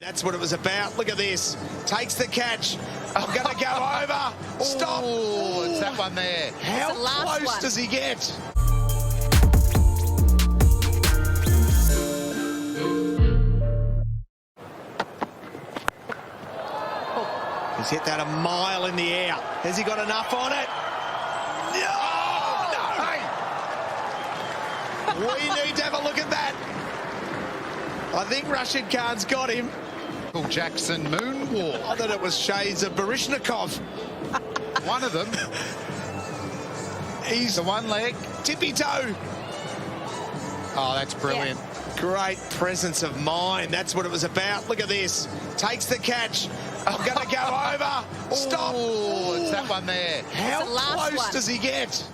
That's what it was about. Look at this. Takes the catch. I'm going to go over. Stop. Oh, it's that one there. How close does he get? He's hit that a mile in the air. Has he got enough on it? No! We need to have a look at that. I think Rashid Khan's got him. Jackson moonwalk. I thought it was shades of Barishnikov. One of them. He's the one leg. Tippy toe. Oh, that's brilliant. Yeah. Great presence of mind. That's what it was about. Look at this. Takes the catch. I'm going to go over. Stop. Oh, it's that one there. How close does he get?